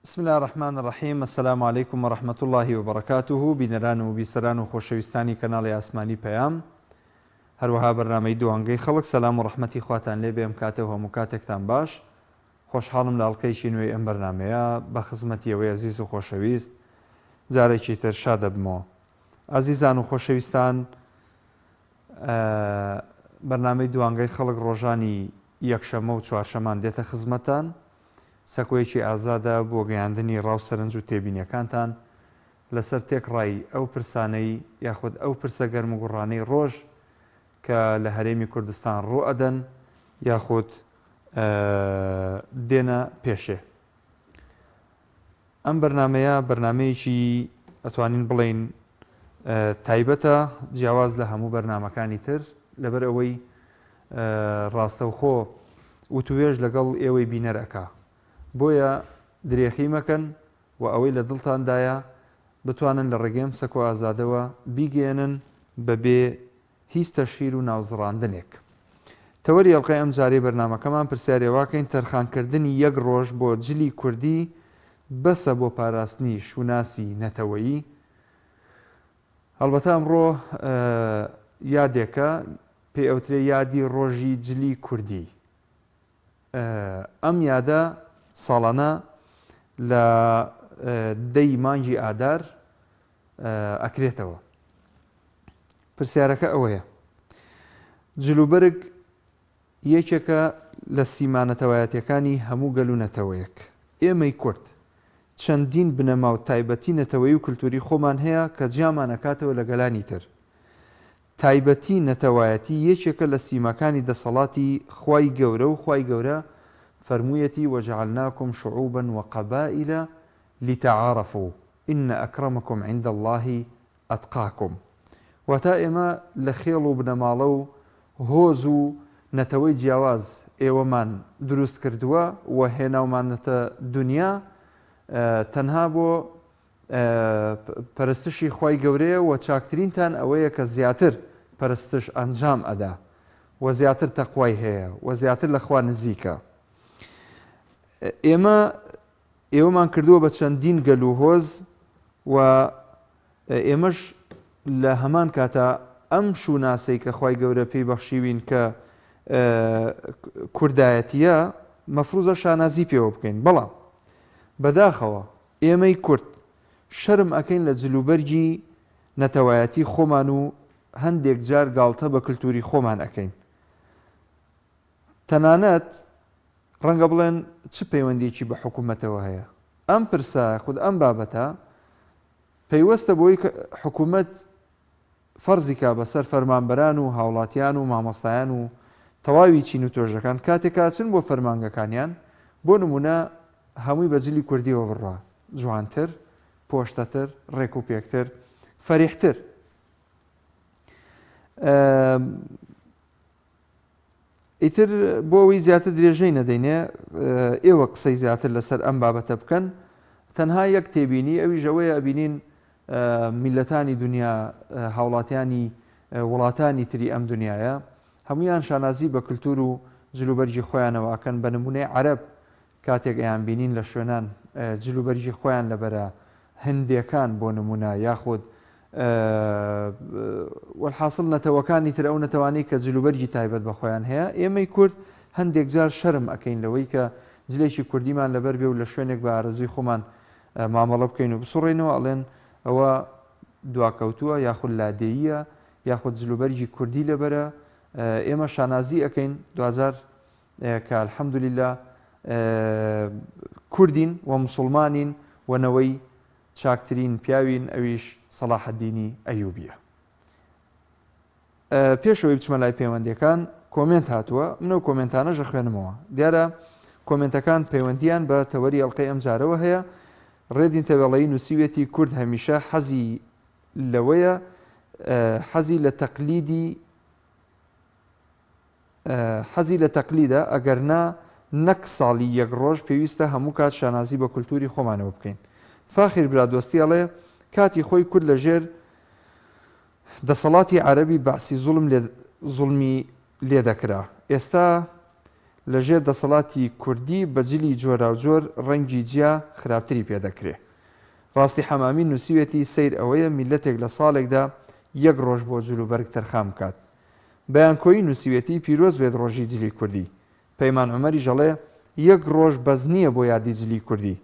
بسم الله الرحمن الرحیم. السلام علیکم و رحمة الله و بەرەکاتوه. بینەران و بیسەران و خۆشەویستانی کەناڵی ئاسمانی پەیام، هەروەها بەرنامەی دووانگەی خەڵک، سەلام و ڕەحمەتی خواتان لێ بێ ئەم کاتە و هەموو کاتێکتان باش. خۆشحاڵم لە ئەڵقەیەکی نوێی ئەم بەرنامەیە بە خزمەتی ئەوەی عەزیز و خۆشەویست جارێکی تر شاد دەبمەوە. ئازیزان و خۆشەویستان، بەرنامەی دووانگەی خەڵک ڕۆژانی یەکشەمە و چوارشەمان دێتە خزمەتان، سەکۆیەکی ئازادە بۆ گەیاندنی ڕاو سەرنج و تێبینیەکانتان لەسەر تێکڕای ئەو پرسانەی یاخود ئەو پرسە گەرم و گوڕانەی ڕۆژ کە لە هەرێمی کوردستان ڕوو ئەدەن یاخود دێنە پێشێ. ئەم بەرنامەیە بەرنامەیەکی ئەتوانین بڵێین تایبەتە، جیاواز لە هەموو بەرنامەکانی تر، لەبەر ئەوەی ڕاستەوخۆ وتوێژ لەگەڵ ئێوەی بینەرەکە، بۆیە درێخی مەکەن و ئەوەی لە دڵتاندایە بتوانن لە ڕێگەم سەکۆ ئازادەوە بیگەێنن بەبێ هیچ تەشیر و ناوزڕاندنێک. تەوەری ئەڵقەی ئەم جارەی بەرنامەکەمان پرسیارێواکەین تەرخانکردنی یەک ڕۆژ بۆ جلی کوردی بەسە بۆ پاراستنی شوناسی نەتەوەیی. هەڵبەتە ئەمڕۆ یادێکە پێی ئەوترێ یادی ڕۆژی جلی کوردی. ئەم یادە ساڵانە لە دەی مانگی ئادار ئەکرێتەوە. پرسیارەکە ئەوەیە: جلوبەرگ یەکێکە لە سیمانەتەوایەتیەکانی هەموو گەل و نەتەوەیەک. ئێمەی کورد چەندین بنەما و تایبەتی نەتەوەی و کولتوری خۆمان هەیە کە جیامان ئەکاتەوە لە گەلانی تر. تایبەتی نەتەوایەتی یەکێکە لە سیمەکانی دەسەڵاتی خوای گەورە و خوای گەورە فەرموویەتی وەجعلناکم شعوبا وقبائل لتعارفوا إن أكرمكم عند الله أتقاكم. واتە ئێمە لە خێڵ و بنەماڵە و هۆز و نەتەوەی جیاواز ئێوەمان دروست کردووە و هێناومانەتە دنیا تەنها بۆ پەرستشی خوای گەورەیە و چاکترینتان ئەوەیە کە زیاتر پەرستش ئەنجام ئەدا و زیاتر تەقوای هەیە و زیاتر لە خوا نزیکە. ئێوەمان کردووە بە چەندین گەل و هۆز و ئێمەش لە هەمان کاتە ئەم شوناسەی کە خوای گەورە پێی بەخشیوین کە کوردایەتیە مەفروزە شانازی پێوە بکەین. بەڵام بەداخەوە ئێمەی کورد شەرم ئەکەین لە جلوبەرگی نەتەوایەتی خۆمان و هەندێک جار گاڵتە بە کولتوری خۆمان ئەکەین. تەنانەت ڕەنگە بڵێن چ پەیوەندێکی بە حکوومەتەوە هەیە. ئەم پرسە خود ئەم بابەتە پەیوەستە بۆی حکوومەت فەرزیکا بەسەر فەرمانبەران و هاوڵاتیان و مامۆستایان و تەواوی چین و تۆژەکان کاتێکا چن بۆ فەرمانگەکانیان، بۆ نمونە هەمووی بە جلی کوردیەوە بڕوا، جوانتر، پۆشتەتر، ڕێک و پێکتر، فەریحتر. ئیتر بۆ ئەوەی زیاتر درێژەی نەدەینێ ئێوە قسەی زیاتر لەسەر ئەم بابەتە بکەن. تەنها یەک تێبینی ئەویش ئەوەیە ئەبینین میلەتانی دنیا، هاوڵاتیانی وڵاتانی تری ئەم دنیاە هەمویان شانازی بە کولتور و جلوبەرگی خۆیانەوەکەن. بە نمونەی عەرەب کاتێک ئەیان بینین لە شوێنان جلوبەرگی خۆیان لەبەرە هەندێکان بۆ نمونە یاخود وەلحاصل نەتەوەکانی تر ئەو نەتەوانەی کە جلوبەرگی تایبەت بە خۆیان هەیە. ئێمەی کورد هەندێک جار شەرم ئەکەین لەوەی کە جلێکی کوردیمان لەبەر بێ و لە شوێنێک بە ئارەزوی خۆمان مامەڵە بکەین و بسوڕێنەوە ئەڵێن ئەوە دواکەوتووە یاخود لادێیە یاخود جلوبەرگی کوردی لەبەرە. ئێمە شانازی ئەکەین دوزار کە الحەمدولیلا کوردین و موسڵمانین و نەوەی چاکترین پیاوین، ئەویش سەلاح الدینی ئەیوبیە. پێشەوەی بچمە لای پەیوەندیەکان کۆمنت هاتووە، منەوە کۆمنتانەژە خوێنمەوە. دیارە کۆمنتەکان پەیوەندیان بە تەوەری ئەڵقەی ئەم جارەوە هەیە. ڕێدین تەوێڵەیی نووسیوێتی کورد هەمیشە حەزی لەوەیە، حەزی لە تەقلیدە، ئەگەرنا نەک ساڵی یەک ڕۆژ پێویستە هەموو کات شانازی بە کولتوری خۆمانەوە بکەین. فاخر برادۆستی ئەڵێ کاتی خۆی کورد لە ژێر دەسەڵاتی عەرەبی بەعسی زوڵمی لێ دەکرا. ئێستا لەژێر دەسەڵاتی کوردی بە جلی جۆرا و جۆر ڕەنگی جیا خراپتری پێدەکرێت. ڕاستی حەمامی نووسیوێتی سیر ئەوەیە میلەتێک لە ساڵێکدا یەک ڕۆژ بۆ جلوبەرگ تەرخان بکات. بەیانکۆیی نووسیوێتی پیرۆز بێت ڕۆژی جلی کوردی. پەیمان عومەری ژەڵێ یەک ڕۆژ بەز نییە بۆ یادی جلی کوردی.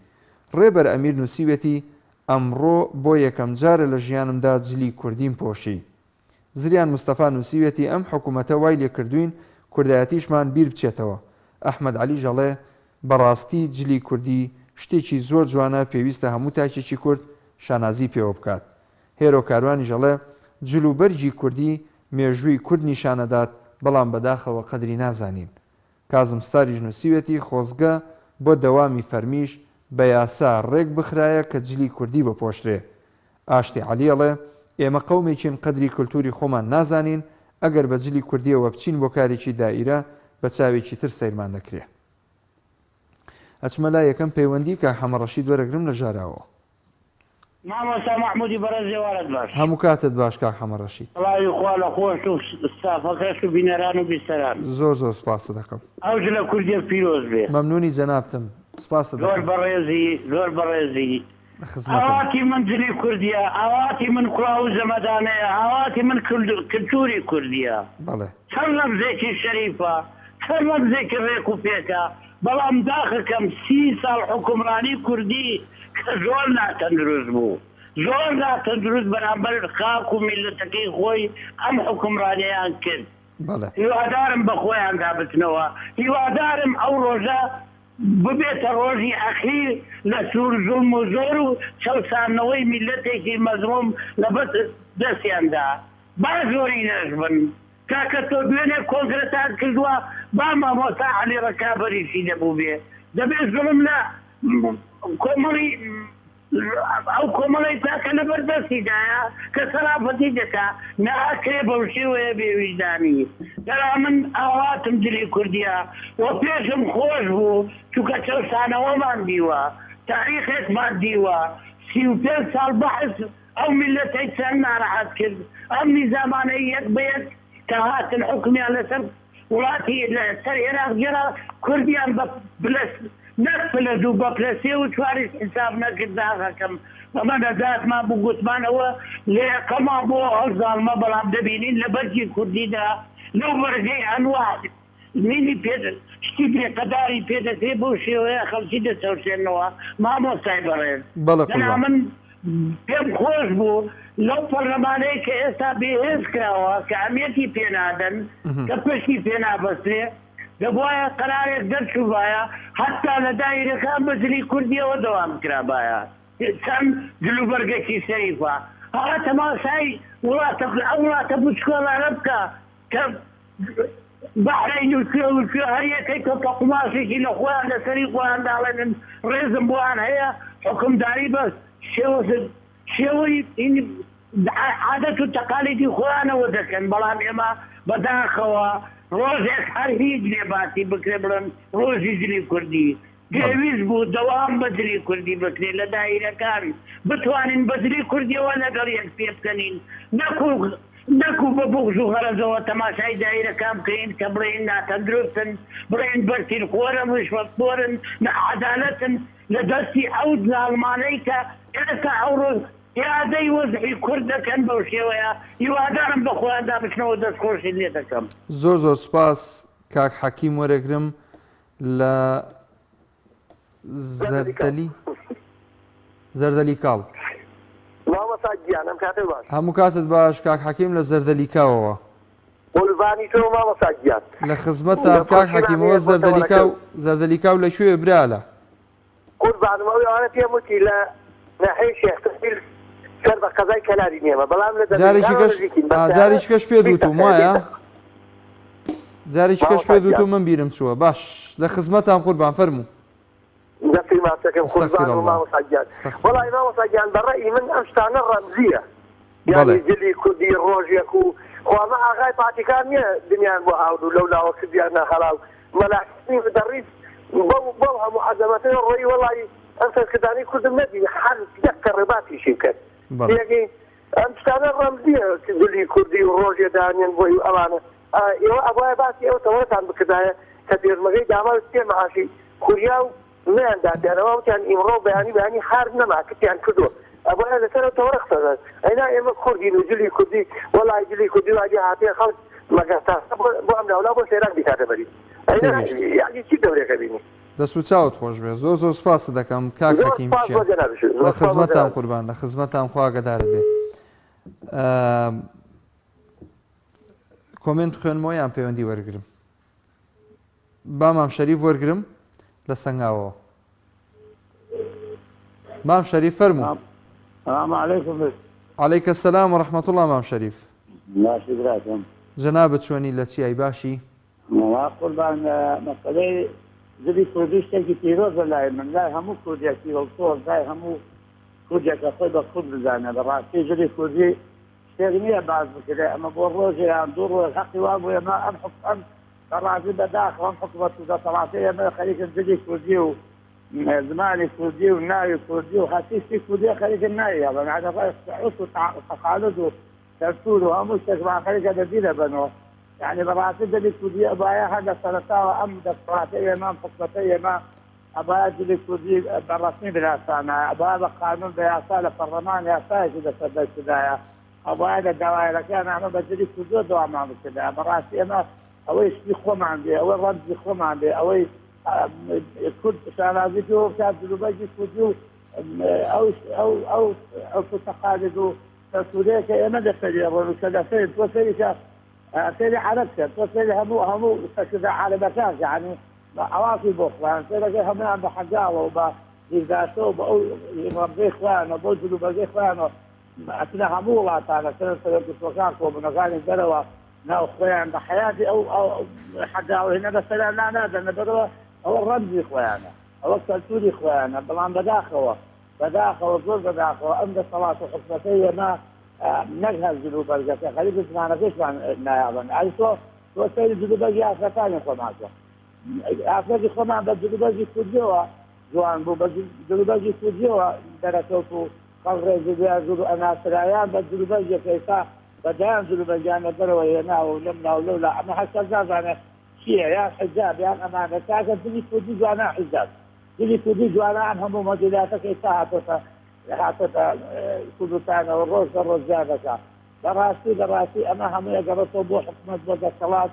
ڕێبەر ئەمیر نووسیوێتی ئەمڕۆ بۆ یەکەم جارە لە ژیانمدا جلی کوردیم پۆشی. زریان مستەفا نووسیوێتی ئەم حکوومەتە وای لێکردوین کوردایەتیشمان بیر بچێتەوە. ئەحمەد عەلی ژەڵێ بەڕاستی جلی کوردی شتێکی زۆر جوانە پێویستە هەموو تاکێکی کورد شانازی پێوە بکات. هێرۆ کاروانی ژەڵێ جلوبەرجی کوردی مێژووی کورد نیشانەدات بەڵام بەداخەوە قەدری نازانین. کازم ستاریش نووسیوێتی خۆزگە بۆ دەوامی فەرمیش بە یاسا ڕێک بخرایە کە جلی کوردی بپۆشرێ. ئاشتی عەلیەڵێ ئێمە قەومێکین قەدری کولتوری خۆمان نازانین ئەگەر بە جلی کوردیەوە بچین بۆ کارێکی دائیرە بە چاوێکی تر سەیرمان دەکرێ. ئەچمە لا یەکەم پەیوەندی کە حەمەڕەشید وەرەگرم لە ژاراوە. مامۆستا محمودی بەڕێز ێوارەت باش. هەموو کاتت باش کاک حەمەڕەشید. وڵاهی خوا لە خۆش و ستافەکەش و بینەران و بیستەران. زۆر زۆر سپاس دەکەم. ئەوج لە کوردیە پیرۆز بێ. مەمنونی جەنابتم. سپاس دەکەم. زۆر بەڕێزی زۆر بەڕێزی. ئاواتی من جلی کوردیە، ئاواتی من کوڕا و زەمەدانەیە، ئاواتی من کلتوری کوردیە. بەڵێ. چەند لەمزێکی شەریفە، چەند لەمزێکی ڕێک و پێکە، بەڵام داخەکەم 30 ساڵ حکومڕانی کوردی کە زۆر ناتەندروست بوو. زۆر ناتەندروست بەرامبەر خاک و میلەتەکەی خۆی ئەم حکومڕانیان کرد. هیوادارم بە خۆیان دابتنەوە، هیوادارم ئەو ڕۆژە ببێتە ڕۆژی ئەخیر لە سوور زوڵم و زۆر و چەوسانەوەی میلەتێکی مەزموم لە بەس دەستیاندا. با زۆری نەژبن کاکە تۆ دوێنێ کۆنگرەتان کردووە با مامۆستا عەلی ڕەکابەریشی دەبوو بێ. دەبێت زوڵم لە کۆمەڵی ئەو کۆمەڵی تاکە لە بەردەستیدایە کە سەرافەتی دەکا ناکرێ بەو شێوەیە بێویژدانی. دەرا من ئاواتم جلی کوردیە و پێشم خۆش بوو چونکە چەوسانەوەمان دیوە، تاریخێکمان دیوە، 35 ساڵ بەحث ئەو میلەتەی چەند ناڕەحەت کرد. ئەم نیزامانەی یەک بە یەک کە هاتن حکمیان لەسەر وڵاتی لەسەر عێراق جێرا کوردیان بە نەفلە دوو بە پلەسێ و چواریش حساب نەکرد داغەکەم. ئەمە دەداتمان بگوتمانەوە لە یەکەما بۆ ئەو زاڵمە بەڵام دەبینین لە بەرجی کوردیدا لەو بەرگەی ئەنوا مینی شتی بێقەداری پێدەکرێ بۆ شێوەیە خەڵکی دەچەوشێنەوە. مامۆستای بەڕێز من پێم خۆش بوو لەو پەرلەمانەی کە ئێستا بێهێز کراوە کە ئەمێتی پێنادەن کە پشتی پێنابەسترێ دەبواە قەرارێک دەرچووبایە حتا لە دایرەکان بە جلی کوردیەوە دەوام کرابایە. چەند جلوبەرگێکی شەریفە هەڵا تەماشای وڵاتە بچکۆڵانە بکە کە بەحرەین و هەر یەکەی کۆپە قوماشێکی لە خۆیان لەسەری خۆیان داڵێنن ڕێزم بۆیان هەیە حکومداری بەس شێوەی عادەت و تەقالیدی خۆیانەوە دەکەن. بەڵام ئێمە بەداخەوە ڕۆژێک هەر هیچ لێباتی بکرێ بڵێن ڕۆژی جلی کوردی. پێویست بوو دەوام بە جلی کوردی بکرێ لە دایرەکان بتوانین بە جلی کوردیەوە لەگەڵ یەک پێ بکەنین نەکو بە بغز و غەرەزەوە تەماشای دایرەکان بکەین کە بڵێن ناتەندروستن، بڵێن بەرتیر خۆرە ڕشوەتخۆرن، نەعەدالەتن لە دەستی ئەو زاڵمانەی کە ئێستا ئەو ڕۆژ یادەی وەزعی کورد دەکەن بەو شێوەیە. هیوادارم بە خۆیان دابچنەوە دەستخۆشی لێ دەکەم. زۆر زۆر سپاس کاک حەکیم وەرەگرم لە زەردەلی کاڵ. هەموو کاتت باش کاک حەکیم لە زەردەلی کاوەوە. لە خزمەتە کاک حەکیمەوە زەردەلی کاو لەکوێ برالە؟ قوربانمەوەی پێم وتی لە ناحەی شێخ تەسبیل سەر بە قەزای کەلاری نێمە بەڵام جارێکی کەش پێ دوتوم وایە؟ جارێکی کەش پێ دوتوم من بیرم چووە. باش لە خزمەتان قوربان فەرموو. دەستی ماچەکەم وەڵای مامۆستاگیان بەڕێی من ئەم شتانە ڕەمزیە یانی جلی کوردی ڕۆژێک و خواما ئاغای پاتیکار نییە دنیان بۆ هاود و لەو لاوە کردیانە هەڵاو مەلاحسنی دەڕیت بەو هەموو عەزەمەتەی ڕۆیی وەڵی ئەم سەرکردانی کوردم نەبینی هەر دەکە ڕێباتیشی بکەن. ئەم شتانە ڕەمزیە جلی کوردی و ڕۆژێ دانیان بۆی ئەوانە ئێوە ئەوایە باسی ئەو تەوەتان بکردایە کە دێژمەگەی داوا سێ مەعاشی کوریا و نەیانداتیانەوە وتیان ئیمڕۆ بەیانی هار نەما کتیان کردووە ئەوە لەسەرەوە ڕەخسەدەن ئەینا ئێمە کوردین و جلی کوردی وەڵای جلی کوردی وادی هاتێ خەڵک مەگەستا بۆ ئەم ناولا بۆ سێران بیکاتە بەری یعنی چی دەورێکە بینی دەست و چاوت خۆش بێ زۆر زۆر سپاس دەکەم کاک حەکیم لە خزمەتان قوربان لە خزمەتان خوا ئاگادارت بێ کۆمنت خوێنمەوە یان پەیوەندی وەرگرم با مام شەریف وەرگرم لە سەنگاوەوە مام شەریف فەرموو عەلەیکە سەلام و ڕەحمەتوڵڵا مام شەریف جەنابەت چۆنی لە چی ئەی باشی قوربان مەسەلەی زبی کوردی شتێکی پیرۆزە لای من لای هەموو کوردێکی وەڵتۆ لای هەموو کوردێکە خۆی بە خود بزانە بەڕاستی زبی کوردی شتێک نییە باز بکرێ ئەمە بۆ ڕۆژێ یان دوو ڕۆژ حەقی وا بوو ئێمە ئەم حکم بەڕاستی بەداخەوە ئەم حکومەت و دەسەڵاتی ئێمە خەریکن زبی کوردی و زمانی کوردی و ناوی کوردی و هەتیشتی کوردی خەریکن نایە بەمعنەی عوس و تەقالد و دەستور و هەموو شتێک خەریکە دەبینە بنەوە يعني براسي دلي كودي أبايا هذا سلطة أم دكتوراتي إمام حكمتي إمام أبايا دلي كودي برسمي بالأسانة أبايا قانون بياسالة برلمان ياسالة كده سبب كده أبايا الدوائر كان أنا بدلي كودي دوا ما بكده براسي أنا أوي شيخهم عندي أوي رد شيخهم عندي أوي كود شانازي جو كاد دلوباجي كودي أو تقالدوا تسوليك أنا دفعي وكذا فين وسيلك سيري عربك سيري همو كذا على مكان يعني عواصي بخوان سيري هم عم بحجاوه وبيزاسو وبقول ربي اخوان وبوجلوا بقي اخوان اثناء همو الله تعالى سيري بسوكاك وبنغاني الدروة نا اخوان بحياتي او حجاوه هنا بس لا نادى النبروة هو الرمزي اخوانا هو السلسولي اخوانا بلان بداخوه زور بداخوه عند الصلاة وحكمتية ما نجهز جنوب الجزائر خليك اسمعنا فيش نايابا يعني تو سيد جنوب الجزائر ثاني خماسة أفراد خماسة بجنوب الجزائر كوديوا جوان بو بجنوب الجزائر كوديوا درسوتو قبر جزائر أنا سرايان بجنوب الجزائر كيسا بدأن جنوب الجزائر دروا هنا ولمنا ولولا أما حسن أنا شيء يا حجاب يا أمانة ساكن تجي كودي جوانا حجاب تجي كودي جوانا عنهم مديناتك كيسا حتى كودتان والروز الرجالة براسي أما هم يقرأوا بو حكمة بدأ الصلاة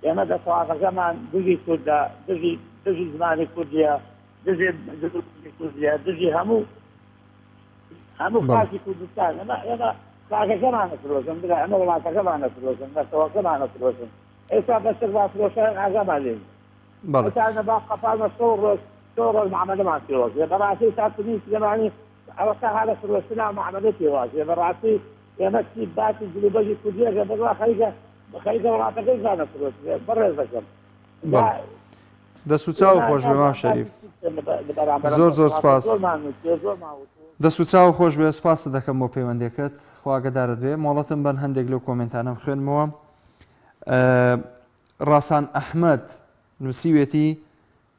يا مدى الصلاة كمان دجي كودا دجي زماني كوديا دجي كوديا دجي همو فاسي كودتان أنا فاكا كمان فلوسن بلا أنا ولا كمان فلوسن بس هو كمان فلوسن إيسا بس فلوسن عزم عليه بس أنا بقى قفالنا صور المعاملة مع فلوس براسي ساعتني زماني أوقع هذا في الوسيلة معاملتي واجب براسي يا مكتب بات الجلوباجي كوديا قبل خليك ولا تقول أنا في الوسيلة برا الذكر. دەست و چاو خۆش بێ مام شەریف زۆر سپاس دەست و چاو خۆش بێ سپاس دەکەم بۆ پەیوەندیەکەت خوا ئاگادارت بێ ماڵەتم بەن هەندێک لەو کۆمنتانەم خوێنمەوە ڕاسان ئەحمەد نووسیوێتی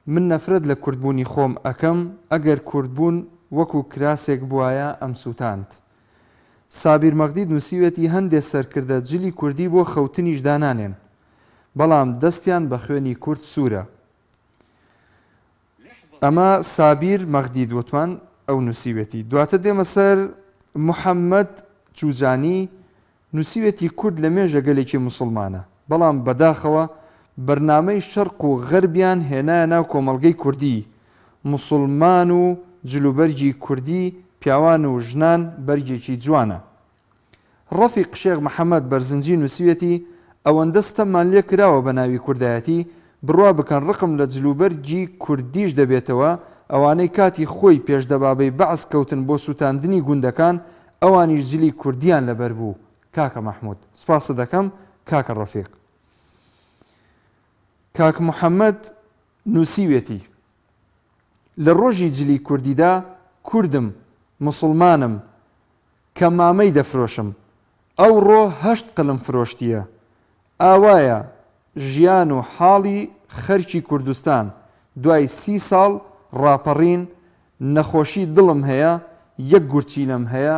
من نەفرەت لە کوردبوونی خۆم ئەکەم ئەگەر کوردبوون وەکو کراسێک بوایە ئەم سووتاند سابیر مەغدی نووسیوێتی هەندێک سەرکردە جلی کوردی بۆ خەوتنیش دانانێن بەڵام دەستیان بە خوێنی کورد سوورە ئەمە سابیر مەغدی دوتوان ئەو نووسیوێتی دواتر دێمە سەر محەممەد چوجانی نووسیوێتی کورد لە مێژە گەلێکی موسڵمانە بەڵام بەداخەوە بەرنامەی شەرق و غەربیان هێنایە ناو کۆمەڵگەی کوردی موسڵمان و جلوبەرجی کوردی پیاوان و ژنان بەرجێکی جوانە ڕەفیق شێخ محەممەد بەرزنجی نووسیوێتی ئەوەندە ستەممان لێ کراوە بە ناوی کوردایەتی بڕوا بکەن ڕقم لە جلوبەرجی کوردیش دەبێتەوە ئەوانەی کاتی خۆی پێشدەبابەی بەعس کەوتن بۆ سووتاندنی گوندەکان ئەوانیش جلی کوردیان لەبەر بوو کاکە مەحموود سپاس دەکەم کاکە ڕەفیق کاک محەممەد نووسیوێتی لە ڕۆژی جلی کوردیدا کوردم مسلمانم کە مامەی دەفرۆشم ئەو ڕۆ 8 قلم فرۆشتیە ئاوایە ژیان و حاڵی خەرکی کوردستان دوای 30 ساڵ ڕاپەڕین نەخۆشی دڵم هەیە یەک گورچی لەم هەیە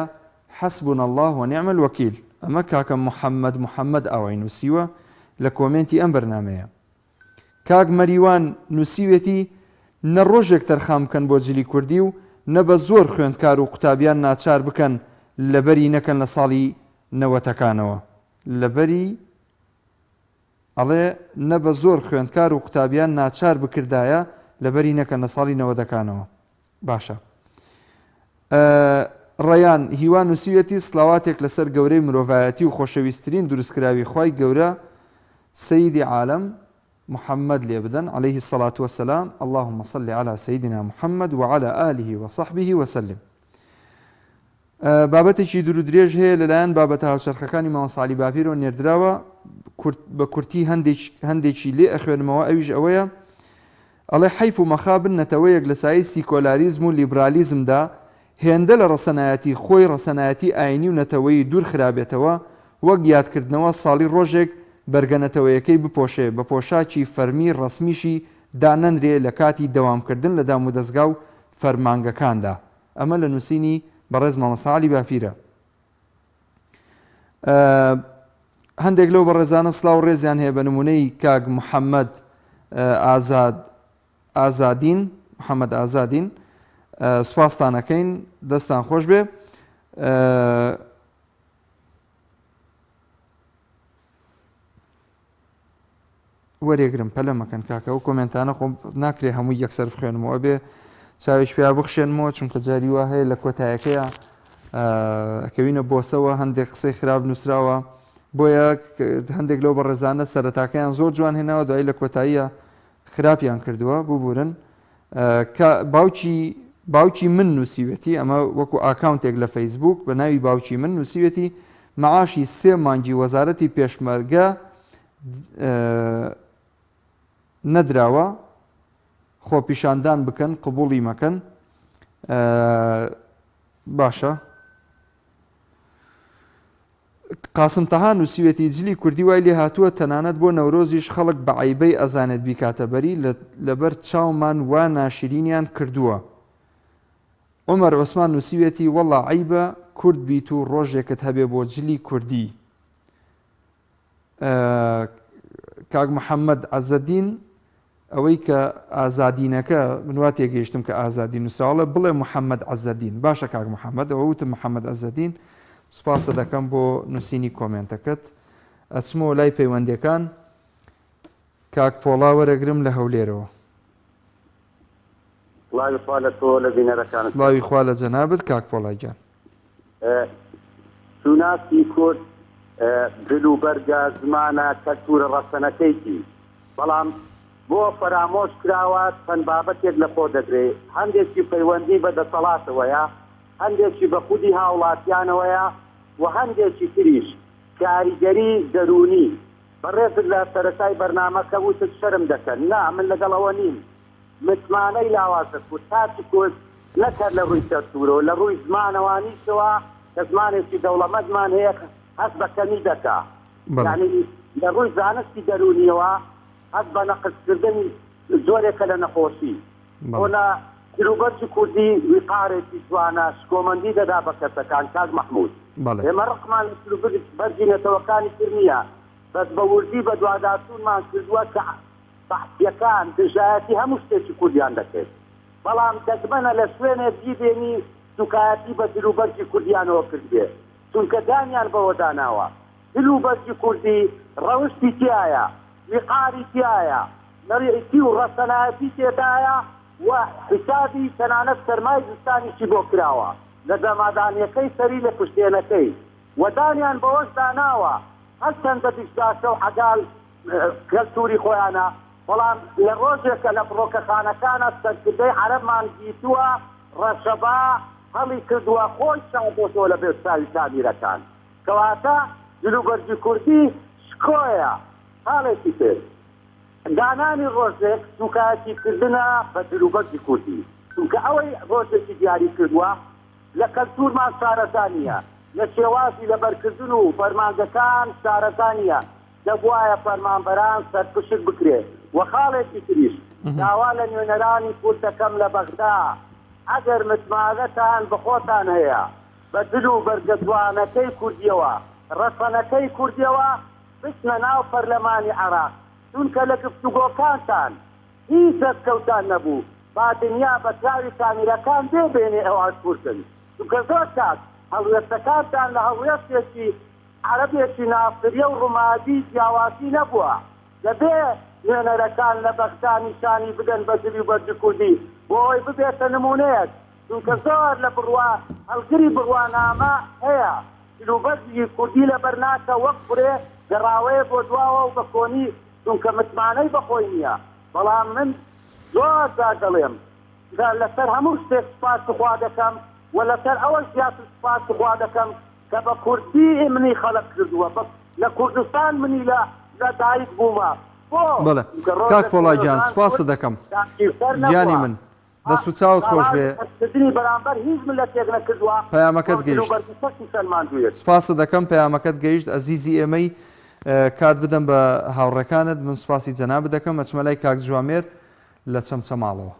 حەسبونە الله وەنیعم الوەکیل ئەمە کاکە محەممەد ئاوای نووسیوە لە کۆمنتی ئەم بەرنامەیە کاک مەریوان نووسیوێتی نە ڕۆژێک تەرخام بکەن بۆ جلی کوردی و نە بە زۆر خوێندکار و قوتابیان ناچار بکەن لەبەری نەکەن لە ساڵی 90ەکانەوە لەبەری ئەڵێ نە بە زۆر خوێندکار و قوتابیان ناچار بکردایە لەبەری نەکەن لە ساڵی 90ەکانەوە. باشە ڕەیان هیوان نووسیوێتی سڵاواتێک لەسەر گەورەی مرۆڤایەتی و خۆشەویستترین دروستکراوی خوای گەورە سەیدی عالەم محمد لێ بدەن عليه الصلاة والسلام اللهم صل على سيدنا محمد وعلى آله وصحبه وسلم. بابەتێکی دوور و درێژ هەیە لەلایەن بابەتە هاوچەرخەکانی ماوە ساڵی باپیرەوە نێردراوە بە کورتی هەندێکی لێ ئەخوێنمەوە ئەویش ئەوەیە ئەڵێ حەیف و مەخابن نەتەوەیەک لە سایەی سیکۆلاریزم و لیبرالیزمدا هێندە لە ڕەسەنایەتی خۆی ڕەسەنایەتی ئاینی و نەتەوەی دوور خرابێتەوە وەک یادکردنەوە ساڵی ڕۆژێک بەرگەنەتەوەیەکەی بپۆشێ بە پۆشاکی فەرمی ڕسمیشی دانەنرێ لە کاتی دەوامکردن لە دام و دەستگا و فەرمانگەکاندا. ئەمە لە نووسینی بەڕێز مامۆستا عەلی باپیرە. هەندێک لەو بەڕێزانە سڵاو ڕێزیان هەیە بە نمونەی کاک محەممەد ئازادین محەممەد ئازادین سوپاستانەکەین دەستان خۆش بێ. وەرێگرم پەلە مەکەن کاکە و کۆمنتانە خۆم ناکرێ هەمووی یەکسەر بخوێنمەوە بێ چاوێک پێیا بخشێنمەوە چونکە جاری وا هەیە لە کۆتایەکەیە ئەکەوینە بۆسەوە هەندێک قسەی خراپ نووسراوە بۆیە هەندێک لەو بەڕێزانە سەرەتاکەیان زۆر جوان هێناوە دوای لە کۆتاییە خراپیان کردووە ببورن. باوکی من نووسیوێتی ئەمە وەکو ئاکاونتێک لە فەیسبوک بە ناوی باوکی من نووسیوێتی مەعاشی 3 مانگی وەزارەتی پێشمەرگە نەدراوە خۆپیشاندان بکەن قبوڵی مەکەن. باشە قاسم تەها نووسیوێتی جلی کوردی وای لێ هاتووە تەنانەت بۆ نەورۆزیش خەڵک بە عیبەی ئەزانێت بیکاتەبەری لەبەر چاومان وا ناشرینیان کردووە. عومەر عوسمان نووسیوێتی وەڵا عیبە کورد بیت و ڕۆژێکت هەبێ بۆ جلی کوردی. کاک محەممەد عەزەدین ئەوەی کە ئازادینەکە منوا تێگەیشتم کە ئازادی نووسراوەڵە بڵێ محەممەد عەزەدین. باشە کاک محەممەد ئەوە وتم محەممەد عەزەدین سوپاسە دەکەم بۆ نووسینی کۆمنتەکەت. ئەچمەوە لای پەیوەندیەکان کاک پۆڵا وەرەگرم لە هەولێرەوە. سڵاوی خوا لە جەنابەت کاک پۆڵای جان. سوناسی کورد دل و بەرگە زمانە کەلتورە ڕەسەنەکەیتی بەڵام بۆ فەرامۆش کراوە چەند بابەتێک لە خۆ دەگرێت. هەندێکی پەیوەندی بە دەسەڵاتەوەیە، هەندێکی بە خودی هاوڵاتیانەوەیە و هەندێکی تریش کاریگەری دەرونی. بەڕێزت لە سەرەتای بەرنامەکە وتت شەرم دەکەن. نا من لەگەڵەوە نیم. متمانەی لاوازە کورد تاچی کورد نەکرد لە ڕووی کەلتورەوە لە ڕووی زمانەوانیشەوە کە زمانێکی دەوڵەمەندمان هەیە هەست بە کەمی دەکا. یعنی لە ڕووی زانستی دەرونیەوە هەست بە نەقصکردنی زۆرێکە لە نەخۆشی. بۆنە دلوبەرجی کوردی وقارێکی جوانە شکۆمەندی دەدا بە کەسەکان. کاک مەحموود ئێمە ڕقمان لە دلوبەرجی نەتەوەکانی تر نییە، بەس بە وردی بە دوواداچوونمان کردووە کە بەحثیەکان دژایەتی هەموو شتێکی کوردیان دەکرێت. بەڵام دەگمەنە لە شوێنێ بیبێنی دوکایەتی بە دلوبەرجی کوردیانەوە کردێ چونکە دانیان بەوە داناوە. دلوبەرجی کوردی ڕەوشتی تایە، وقاری تایە، نەڕێتی و ڕەسەنایەتی تێدایە و حسابی تەنانەت سەرمای زستانیشی بۆ کراوە لە دەمادانیەکەی سەری لە پشتێنەکەی و دانیان بەوەش داناوە هەرچەندە دیشداشە و حەگال کەلتوری خۆیانە. بەڵام لە ڕۆژێکە لە فڕۆکەخانەکانە سەرکردەی عەرەبمان دیتووە ڕەشەبا هەڵی کردووە خۆی شادۆتەوە لە بێستاوی تابیرەکان. کەواتە دلوبەرجی کوردی شکۆیە. حاڵێکی تر دانانی ڕۆژێک دوکایەتیکردنە بە دلوبەرجی کوردی چونکە ئەوەی ڕۆژێکی دیاری کردووە لە کەلتورمان شارەزانیە، لە شێوازی لەبەرکردن و فەرمانگەکان شارەزانیە. دەبوایە فەرمانبەران سەرپشت بکرێت. و خاڵێکی تریش داوا لە نوێنەرانی کورد دەکەم لە بەغدا ئەگەر متمانەتان بە خۆتان هەیە بە دل و بەرگە جوانەکەی کوردیەوە ڕەسەنەکەی کوردیەوە بچنە ناو پەرلەمانی عێراق چونکە لە گفتوگۆکانتان هیچ دەستکەوتان نەبوو با دنیا بە چاوی تامیرەکان بێبێنێ ئەوان کوردن چونکە زۆر کات هەڵوێستەکانتان لە هەڵوێستێکی عەرەبێکی نافتریە و ڕوومادی جیاواتی نەبووە دەبێ نوێنەرەکان لە بەختان نیشانی بدەن بە زلی و بەرج کوردی بۆ ئەوەی ببێتە نمونەیەک چونکە زۆر لە بڕوا هەڵگری بڕوانامە هەیە سلوبەرجی کوردی لە بەرناکە وەک فرێ گەڕاوەیە بۆ دواوە و بە کۆنی چونکە متمانەی بەخۆی نییە بەڵام من زۆر دەڵێم لەسەر هەموو شتێک سوپاسی خوا دەکەم و لەسەر ئەوە زیاتر سوپاسی خوا دەکەم کە بە کوردی منی خەڵق کردووە لە کوردستان منی لە دایک بوومە بەڵێ کاک پۆڵای گیان سوپاست دەکەم گیانی من دەست و چاوت خۆش بێ بەرامبەر هیچ ملەتێک نەکردووە پەیامەکەت گەیشت سوپاست دەکەم پەیامەکەت گەیشت ئەزیزی ئێمەی کات بدەم بە هاوڕێکانت من سوپاسی جەناب دەکەم ئەچمەلای کاک جوامێر لە چەمچەماڵەوە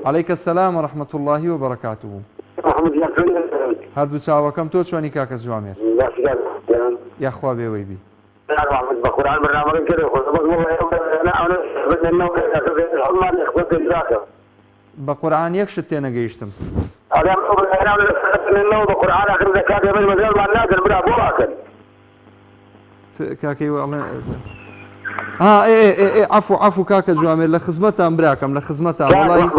عەلەیکە سەلام و ڕەحمەت اللهی و بەرەکاتوه هەردوو چاوەکەم تۆ چۆنی کاکە جوامێر یاخوا بێوەی بی بقرآن برنامج كده بقرآن يك شت أنا جيشتم. بقرآن آخر زكاة من مزال ما ناكل برا بو أكل. كاكي والله. إيه عفو كاكا جوامير لخدمتهم براكم لخدمتهم والله.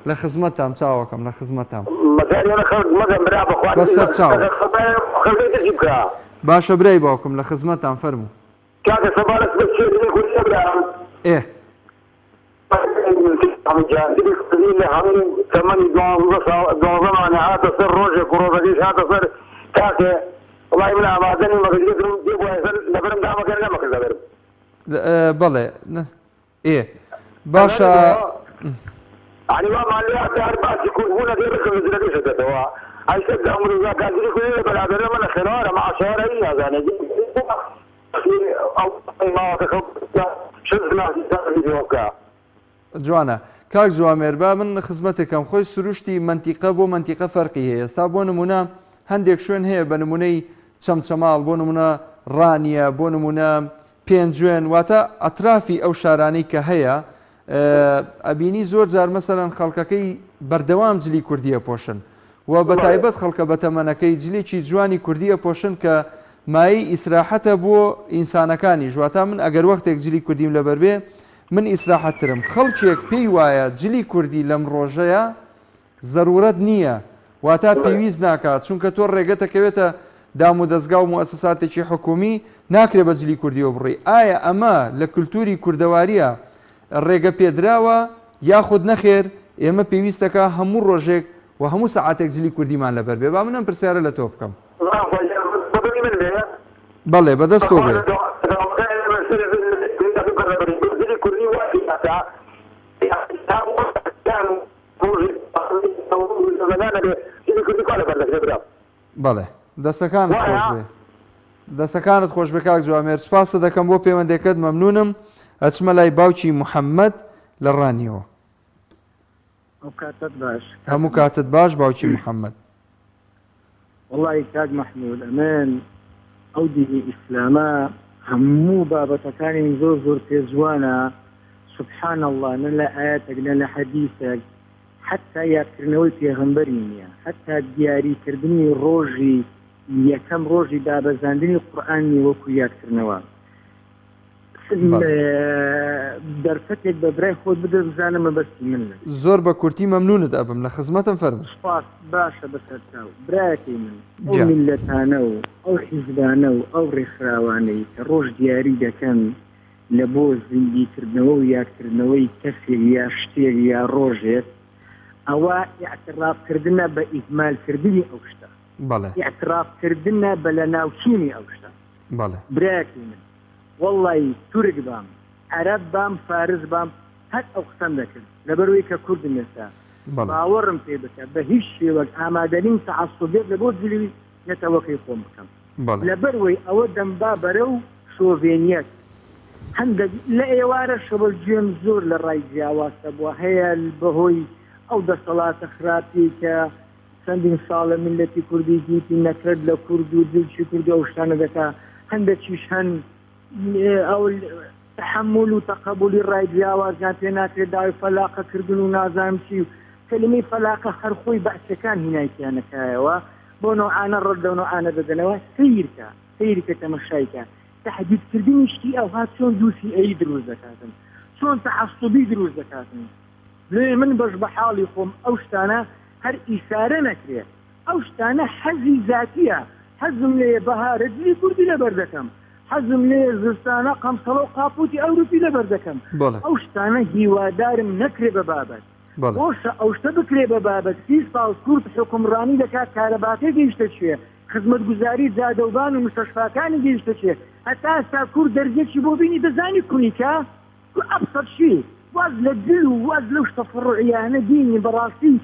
لخدمتهم تاوكم لخدمتهم. مثلا أنا خدمتهم برا بخوان. بس تاو. خليك تجيبها. باشا براي باكم لخدمتهم فرموا. كاكا سبارك بس شيء يقول شبرا. إيه. هم جان دي اللي هم كمان دوام انا هذا صار روجه كروزه هذا صار كاكا والله من ابادني ما قدروا يجيبوا لبرم دا ما كان ما كذا بله ايه باشا يعني ما لي تعرف يكون هنا غير كذا كذا دوا اي كذا عمره كان دي كل بلادنا من خيار مع شهرين يعني او ما شفنا فيديوكا جوانە کاک جوامێر با من خزمەتێکم خۆی سروشتی منتیقە بۆ منتیقە فەرقی هەیە ئێستا بۆ نمونە هەندێک شوێن هەیە بە نمونەی چەمچەماڵ بۆ نمونە ڕانیە بۆ نمونە پێنجوێن واتە ئەترافی ئەو شارانەی کە هەیە ئەبینی زۆر جار مەسەلەن خەڵکەکەی بەردەوام جلی کوردیە پۆشن و بە تایبەت خەڵکە بەتەمەنەکەی جلێکی جوانی کوردیە پۆشن کە مای ئیسراحەتە بۆ ئینسانەکانی ژواتە من ئەگەر وەختێک جلی کوردیم لەبەر بێ من ئیسراحەتترم خەڵکێک پێی وایە جلی کوردی لەم ڕۆژەیە زەرورەت نییە واتە پێویست ناکات چونکە تۆ ڕێگەتەکەوێتە دام و دەستگا و موسساتێکی حکومی ناکرێ بە جلی کوردیەوە بڕی ئایا ئەمە لە کولتوری کوردەواریە ڕێگە پێدراوە یاخود نەخێر ئێمە پێویستەکە هەموو ڕۆژێک و هەموو سەعاتێک جلی کوردیمان لەبەر بێ با منم پرسیارە لە تۆ بکەم بەڵێ بەدەست تۆ بێ بەڵێ دەستەکانت خۆش بێ دەستەکانت خۆش بێ کاک جوامێر سوپاسە دەکەم بۆ پەیوەندێکت مەمنونم ئەچمە لای باوکی محەممەد لە ڕانیەوە هەموو کاتت باش باوکی محەممەد وڵی کاک مەحموود ئەمێن ئەو دینی ئیسلامە هەموو بابەتەکانی زۆر پێ جوانە سبحان الله نە لە ئاەتێک نە لە حەدیثێک حتا یادکردنەوەی پێغەمبەری نییە حتا دیاریکردنی ڕۆژی یەکەم ڕۆژی دابەزاندنی قورئانی وەکو یادکردنەوە دەرفەتێک بە برای خۆت بدە بزانە مەبەستی من زۆر بە کورتی مەمنونت ئەبم لە خزمەتم فەرموو سوپاس باشە بەسەرچاو برایەتی من ئەو میلەتانە و ئەو حیزبانە و ئەو ڕێکخراوانەی کە ڕۆژ دیاری دەکەن لە بۆ زیندیکردنەوە و یادکردنەوەی کەسێک یا شتێک یا ڕۆژێک ئەوە ئیعتراافکردنە بە ئیهمالکردنی ئەو شتە ئیعتراافکردنە بە لە ناوچینی ئەو شتە برایەتی من والله تورک بام عرب بام فارس بام هەر ئەو قسەم دەکرد لەبەرەوەی کە کوردم ئێستا باوەڕم پێ بکە بە هیچ شێوەک ئامادەنین تەعەسسوبێت لە بۆ جلی نەتەوەکەی خۆم بکەم لەبەرەوەی ئەوە دەمبا بەرە و شۆڤێنیەت هەندێک لە ئێوارە شەوەلگوێم زۆر لە ڕای جیاوازە بووە هەیە بەهۆی ئەو دەسەڵاتە خراپی کە چەندین ساڵە میلەتی کوردی دیتی نەکرد لە کورد و دڵچی کوردی ئەو شتانە دەکا هەندێکیش هەن ئەو تحمل و تەقبولی ڕای جیاوازیان پێ ناکرێت داوای فەلاقەکردن و نازانم چی و کلمەی فەلاقە هەر خۆی بەعسەکان هینایکیانەکایەوە بۆ نوعانە ڕەت لەو نوعانە دەدەنەوە سیرکە تەمەشایکە تەحدیدکردنی شتی ئەوها چۆن دووسی ئەی دروست دەکاتن چۆن تەعەسوبی دروست دەکاتن لێ من بەش بە حاڵی خۆم ئەو شتانە هەر ئیسارە نەکرێت ئەو شتانە حەزی زاتیە حەزم لێ بەهارە جلی کوردی لەبەر دەکەم حەزم لێ زستانە قەمسەڵە و قاپوتی ئەوروپی لەبەر دەکەم ئەو شتانە هیوادارم نەکرێ بە بابەت بۆشە ئەو شتە بکرێ بە بابەت 30 ساڵ کورد حکومڕانی دەکات کارەباکەی گەیشتە چێ خزمەتگوزاری جادەوبان و مستەشفاکانی گەیشتە چێ هەتا ئێستا کورد دەرجێکی بۆ بینی دەزانی کونیکە ئەبسەت شی واز لە دل و واز لەو شتە فڕوعیانە دینی بەڕاستی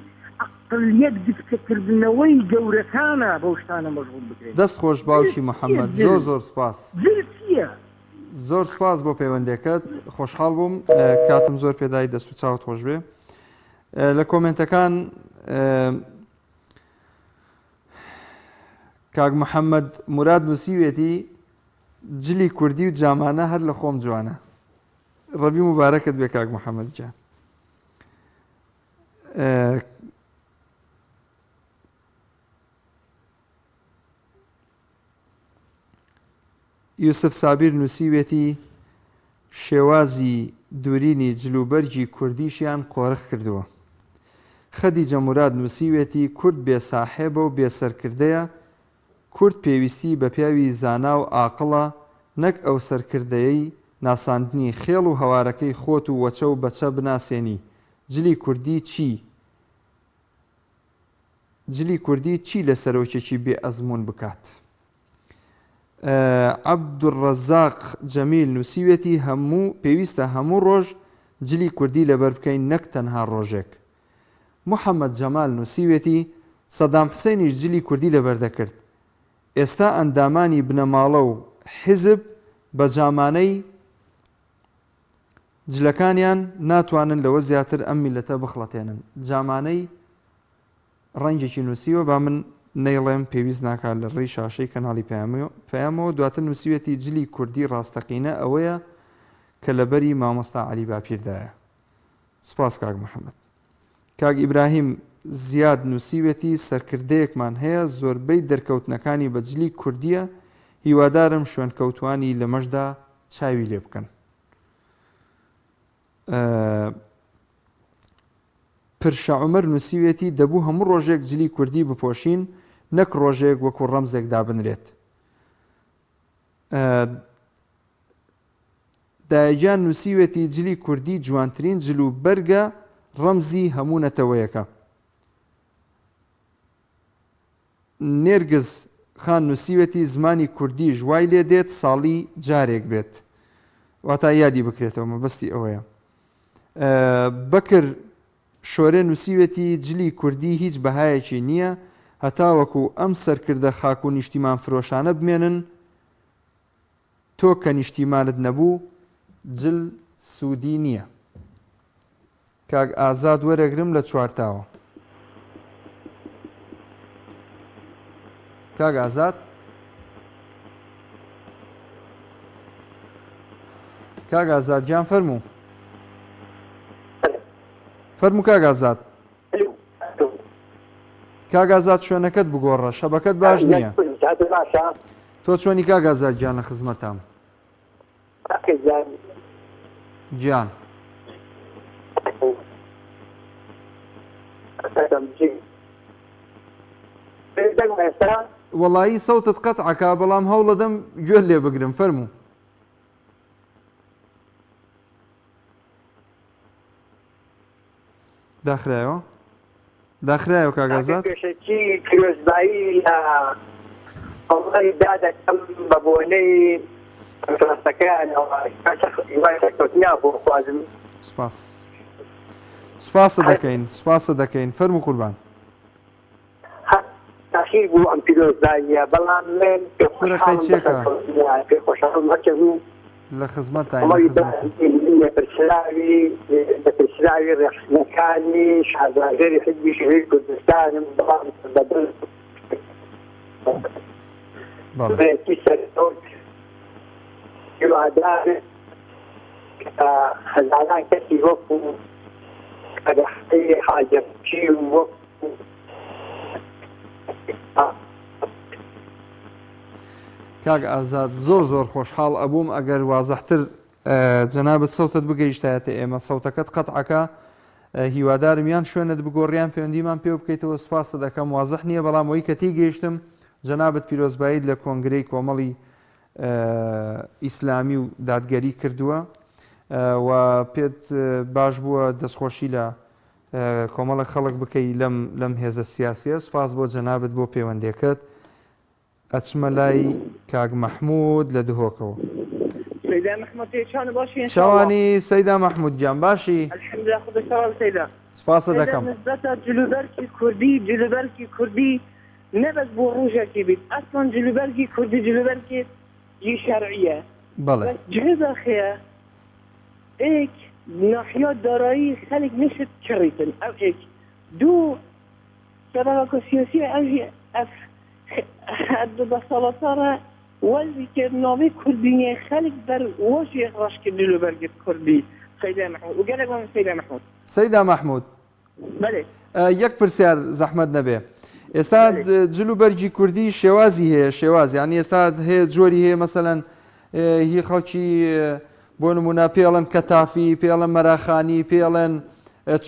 عقلیەت دکتەکردنەوەی گەورەکانە بەو شتانە مەشغوڵ بکرێت. دەست خۆش باوکی محەممەد زۆر سپاس زۆر سپاس بۆ پەیوەندەکەت خۆشحاڵ بووم کاتم زۆر پێدای دەست و چاوت خۆش بێ لە کۆمنتەکان کاک محەممەد موراد نووسیوێتی جلی کوردی و جامانە هەر لە خۆم جوانە ڕەبی مبارەکت بێ کاک محەممەد جان. یوسف سابیر نووسیوێتی شێوازی دوورینی جلوبەرجی کوردیشیان قۆرخ کردووە. خەدیجە موراد نووسیوێتی کورد بێساحێبە و بێسەرکردەیە کورد پێویستی بە پیاوی زانا و عاقڵە نەک ئەو سەرکردەیەی ناساندنی خێڵ و هەوارەکەی خۆت و وەچە و بەچە بناسێنی جلی کوردی چی لە سەرۆکێکی بێ ئەزمون بکات. عەبدوڕەزاق جەمیل نووسیوێتی پێویستە هەموو ڕۆژ جلی کوردی لەبەر بکەین نەک تەنها ڕۆژێک. محەممەد جەمال نووسیوێتی سەدام حوسێنیش جلی کوردی لەبەر دەکرد ئێستا ئەندامانی بنەماڵە و حیزب بە جامانەی جلەکانیان ناتوانن لەوە زیاتر ئەم میلەتە بخڵەتێنن. جامانەی ڕەنگێکی نووسیوە با من نەیڵێم پێویست ناکات لە ڕێی شاشەی کەناڵی پەیامەوە دواتر نووسیوێتی جلی کوردی ڕاستەقینە ئەوەیە کە لەبەری مامۆستا عەلی باپیردایە. سپاس کاک محەممەد. کاک ئیبراهیم زیاد نووسیوێتی سەرکردەیەکمان هەیە زۆربەی دەرکەوتنەکانی بە جلی کوردیە هیوادارم شوێنکەوتوانی لەمەشدا چاوی لێ بکەن. پرشە عومەر نووسیوێتی دەبوو هەموو ڕۆژێک جلی کوردی بپۆشین نەک ڕۆژێک وەکو ڕەمزێک دابنرێت. دایجان نووسیوێتی جلی کوردی جوانترین جلو بەرگە ڕەمزی هەموو نەتەوەیەکە. نێرگز خان نووسیوێتی زمانی کوردی ژوای لێ دێت ساڵی جارێک بێت واتە یادی بکرێتەوە مەبەستی ئەوەیە. بەکر شۆرێ نووسیوێتی جلی کوردی هیچ بەهایەکی نییە هەتا وەکو ئەم سەرکردە خاک و نیشتیمان فرۆشانە بمێنن تۆ کە نیشتیمانت نەبوو جل سوودی نییە. کاک ئازاد وەرەگرم لە چوارتاوە. کاک ئازاد کاک ئازاد گیان فەرموو کاک ئازاد کاک ئازاد شوێنەکەت بگۆڕە شەبەکەت باش نییە. تۆ چۆنی کاک ئازاد گیان لە خزمەتام گیان وەڵایی سەوتت قەتعەکە بەڵام هەوڵ دەدەم گوێت لێ بگرم فەرموو. داخرایەوە کاک ئازاد پێشەکی کرۆزبایی لە ئەڵی دادەکەم بە بۆنەی ڕاستەکەیان بۆ خوازم. سپاسە دەکەین فەرموو قوربان. تاخیر بوو ئەم پیرۆزباییە بەڵام من کوڕەکەی چێکە لە خزمەتای پرسراوی ڕێخستنەکانی شازاژێری حزبی شەهید کوردستانم بەڵام هیوادار هەزاران کەسی وەکو قەدەحی حاجەپچی وەکو کاک ئازاد زۆر خۆشحاڵ ئەبووم ئەگەر وازەحتر جەنابەت سەوتت بگەیشتایەتە ئێمە سەوتەکەت قەتعەکە هیوادارم یان شوێنت بگۆڕیان پەیوەندیمان پێ بکەیتەوە سپاسە دەکەم وازەح نییە بەڵام ئەوەی کە تێگەیشتم جەنابەت پیرۆزباییت لە کۆنگرەی کۆمەڵی ئیسلامی و دادگەری کردووە و پێت باش بووە دەستخۆشی لە کۆمەڵە خەڵک بکەی لەم هێزە سیاسیە سپاس بۆ جەنابەت بۆ پەیوەندیەکەت ئەچمە لای کاک مەحموود لە دهۆکەوە چاوانی سەیدا مەحموود گیان باشی سپاسە دەکەم جلوبەرکی کوردی نەبەست بۆ ڕۆژێکی بیت ئەسڵەن جلوبەرکی کوردی جلوبەرکی شەرعیە بەڵێ جهێزە خەیە ئێک ناحیا دارایی خەڵک نشت کڕیتن ئەو ئێک دوو سەبەبە سیاسی ئەژی بەسەڵەتارە وەزی کردناوی کوردینیە خەڵک بەر وەژێک ڕاشکرد جلوبەرکی کوردی سەیدا مەحموود وگەلێک بۆ سەیدا مەحموود سەیدا مەحموود بەڵێ یەک پرسیار زەحمەت نەبێ ئێستا جلوبەرگی کوردی شێوازی هەیە شێواز یعنی ئێستا هەیە جۆری هەیە مەسەلەن هی خەڵکی بۆ نمونە پێڵەن کەتافی پێڵەن مەراخانی پێڵەن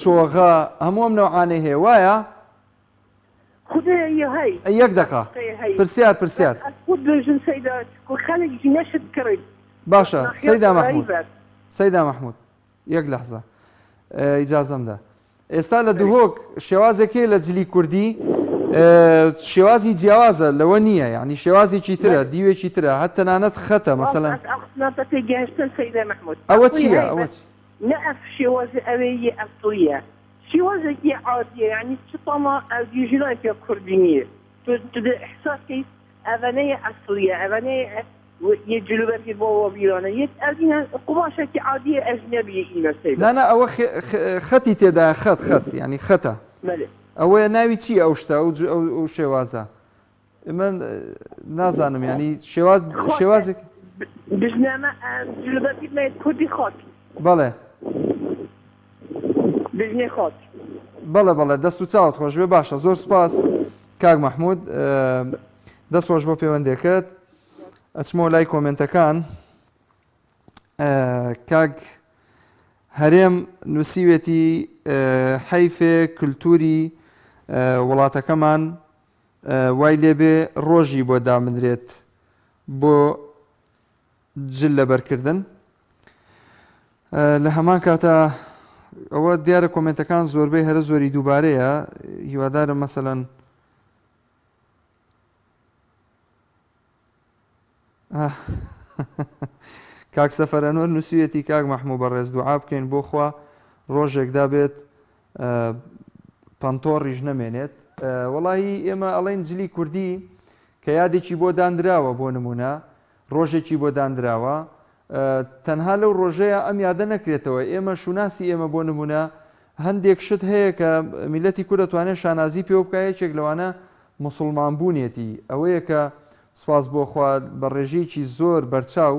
چۆغە هەموو ئەم نەوعانەی هەیە وایە یەک دقە پرسیار باشە سەیدا مەحموود یەک لەحزە ئیجازەمدا ئێستا لە دوهۆک شێوازێکی لە جلی کوردی شێوازی جیاوازە لەوە نییە یعنی شێوازێکی ترە دیوێکی ترە هەر تەنانەت خەتە مەسەلەن ئەوە چییە ئەوە نەف شێوازە ئەوەیە ئەفڵیە شێوازێکی عادیە یعنی چتەما ئەوگیژنایکە کوردی نییە تو احساسی ئەوەنەیە ئەفڵیە ئەوەنەیە یە جلوبەرکی بۆ بیرانە یەک ئەوینە قوماشێکی عادیە ئەژنەبیە ئینەسەی نانە ئەوە خەتی تێدا خەت یعنی خەتە ئەوەیە ناوی چی ئەو شتە ئەو شێوازە من نازانم ینی شێوازێک بژنامە جلوبەرکی کوردی خۆت بەڵێ بژنێ خۆت بەڵێ دەست و چاوت خۆش بێ باشە زۆر سپاس کاک مەحموود دەست خۆش بۆ پەیوەندێکت ئەچمەوە لای کۆمنتەکان کاک هەرێم نووسیوێتی حەیفێ کللتوری وڵاتەکەمان وای لێبێ ڕۆژی بۆ دامنرێت بۆ جل لەبەرکردن لە هەمان کاتە ئەوە دیارە کۆمنتەکان زۆربەی هەرە زۆری دووبارەیە هیوادارم مەسەلەن کاک سەفەرەنوەر نووسیوێتی کاک مەحموود بەڕێز دوعا بکەین بۆ خوا ڕۆژێکدا بێت پەنتۆڕیش نەمێنێت وەڵاهی ئێمە ئەڵێن جلی کوردی کە یادێکی بۆ دانراوە بۆ نمونە ڕۆژێکی بۆ دانراوە تەنها لەو ڕۆژەیە ئەم یادە نەکرێتەوە ئێمە شوناسی ئێمە بۆ نمونە هەندێک شت هەیە کە میلەتی کورد دەتوانێت شانازی پێ بکە یەکێک لەوانە موسڵمان بوونیەتی ئەوەیە کە سپاس بۆ خوا بە ڕێژەیەکی زۆر بەرچاو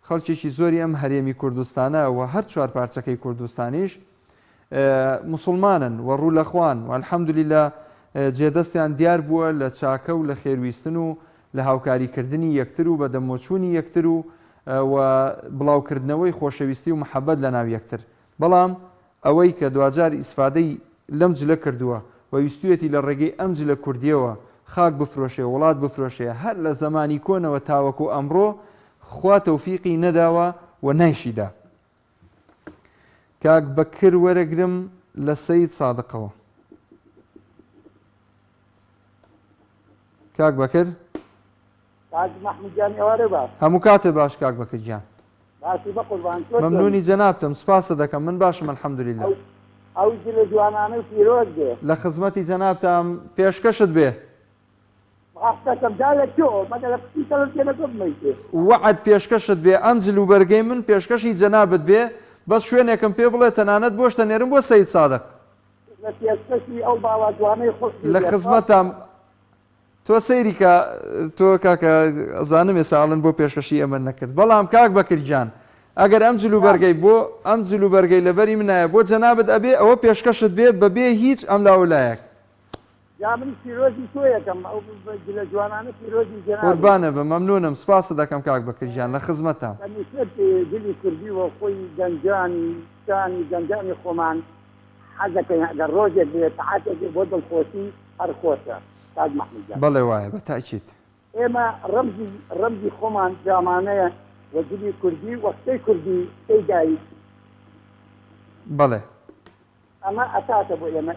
خەڵکێکی زۆری ئەم هەرێمی کوردستانە و هەر چوار پارچەکەی کوردستانیش موسڵمانن و ڕوو لە خوان و الحەمدولیلا جێدەستیان دیار بووە لە چاکە و لە خێرویستن و لە هاوکاریکردنی یەکتر و بە دەمۆچوونی یەکتر و بڵاوکردنەوەی خۆشەویستی و محەبەت لە ناو یەکتر بەڵام ئەوەی کە دوجار ئیسفادەی لەم جلە کردووە و ویستوێتی لە ڕێگەی ئەم جلە کوردیەوە خاک بفرۆشێ وڵات بفرۆشێ هەر لە زمانی کۆنەوە تاوەکو ئەمڕۆ خوا تەوفیقی نەداوە و نایشیدا کاک بەکر وەرەگرم لە سەید سادقەوە کاک بەکر هەموو کاتێ باش کاک بەکر گیان مەمنونی جەنابتم سپاسە دەکەم من باشم الحەمدولیلا لە خزمەتی جەنابتم پێشکەشت بێ وعد پێشکەشت بێ ئەم جل و بەرگەی من پێشکەشی جەنابت بێ بەس شوێنێکم پێ بڵێ تەنانەت بۆشتە نێرم بۆ سەید سادق لە خزمەتم تۆ سەیری کە تۆ کاکە ئەزانم ێ ساڵن بۆ پێشکەشی ئەمە نەکرد بەڵام کاک بەکرجان ئەگەر ئەم جلوبەرگەی بۆ ئەم جلوبەرگەی لەبەری منایە بۆ جەنابەت ئەبێ ئەوە پێشکەشت بێت بەبێ هیچ ئەم لاولایەک من پیرۆزی تۆ یەکەم ئەو لە جوانانە پیرۆزی جەناب قوربانە بە مەمنونم سپاسە دەکەم کاک بەکرجان لە خزمەتام دلی کوردی و خۆی گەنجانی خۆمان حەزەکەین ئەگەر ڕۆژێک بێت سەعاتێک بۆ دڵخۆشی هەر خۆشە کاک محمود جان بەڵێ وایە بە تاکید ئێمە ڕەمزی خۆمان جامانەیە و دلی کوردی وەختەی کوردی قسەی دایی بەڵێ ئەمە ئەساسە بۆ ئێمە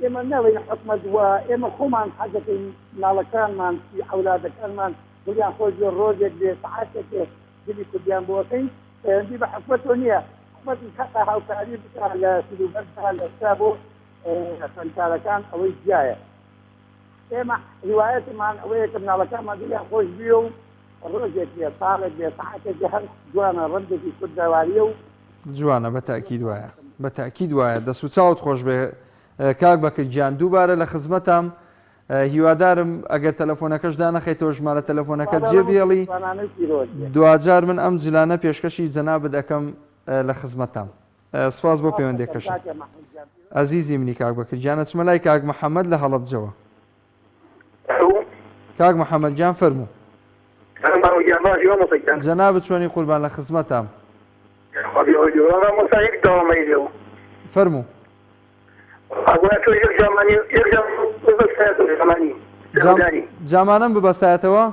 ئێمە نەڵێن حکومەت وە ئێمە خۆمان حەزەکەین ناڵەکانمان ئەولادەکانمان دڵیان خۆش ڕۆژێک بێ سەعاتێک دلی کوردیان بۆکەین پەیوەندی بە حکومەتۆ نییە حکومەتی حەقا هاوکاری بکات لە سلوبەردا لەستا بۆ فەنکارەکان ئەوەی جایە ئێمە هیوایەتمان ئەوەیە کە مناڵەکانمان دڵیان خۆش بیە و ڕۆژێک بێ ساڵێک بێ سەعاتێک هەر جوانە ڕەمزێکی کوردەواریە و جوانە بە تاکید وایە بە تاکید وایە دەست و چاوت خۆش بێ کاک بەکرجان دووبارە لە خزمەتام هیوادارم ئەگەر تەلەفۆنەکەش دانەخەیتەوە ژمارە تەلەفۆنەکەت جێبێڵی دوجار من ئەم جلانە پێشکەشی جەنابەت دەکەم لە خزمەتام سپاس بۆ پەیوەندیەکەش ئەزیزی منی کاک بەکرجانە چمە لای کاک محەممەد لە هەڵەبجەوە کاک محەممەد جان فەرموو جەنابەت چۆنی قوربان لە خزمەتام فەرموو جامانم ببەستایەتەوە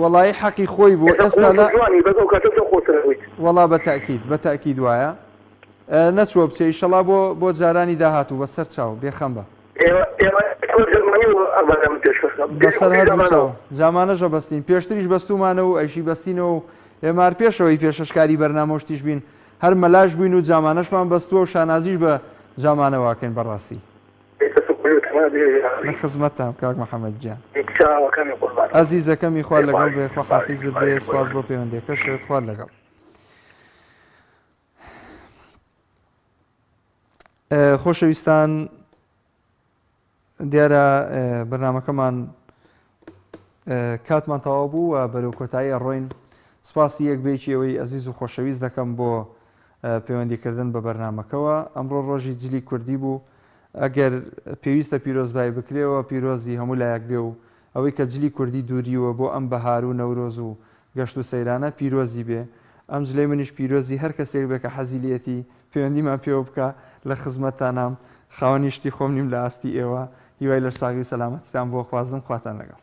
وەڵایی حەقی خۆی بوو ئێستا وەڵا بە تاکید وایە نەچوە بچێ ئیشەڵا بۆ جارانی داهاتوو بەسەر چاو بێخەم بە بەسەر هەردوو چاو جامانەژە بەستین پێشتریش بەستومانە و ئەیشی بەستینەوە و ئێمار پێشەوەی پێشەشکاری بەرنامۆشتیش بین هەر مەلاش بووین و جامانەشمان بەستووە و شانازیش بە جامانەواکەین بەڕاستی لە خزمەتتان کاک محەممەد جان ئەزیزەکەمی خوارد لەگەڵ بێ خوا حافیزت بێ سپاس بۆ پەیوەندیەکەشت خوارد لەگەڵ خۆشەویستان دیارە بەرنامەکەمان کاتمان تەواو بوو و بەرەو کۆتایی ئەڕۆین سپاسی یەکبێکی ئەوەی ئەزیز و خۆشەویست دەکەم بۆ پەیوەندیکردن بە بەرنامەکەوە ئەمڕۆ ڕۆژی جلی کوردی بوو ئەگەر پێویستە پیرۆزبای بکرێەوە پیرۆزی هەموو لایەک بێ و ئەوەی کە جلی کوردی دووریوە بۆ ئەم بەهار و نەورۆز و گەشت و سەیرانە پیرۆزی بێ ئەم جلەی منیش پیرۆزی هەر کەسێک بێ کە حەزیلەتی پەیوەندیمان پێوە بکە لە خزمەتتانام خاوەنی شتی خۆم نیم لە ئاستی ئێوە هیوای لەر ساغی سەلامەتیتان بۆ خوازم خواتان لەگەڵ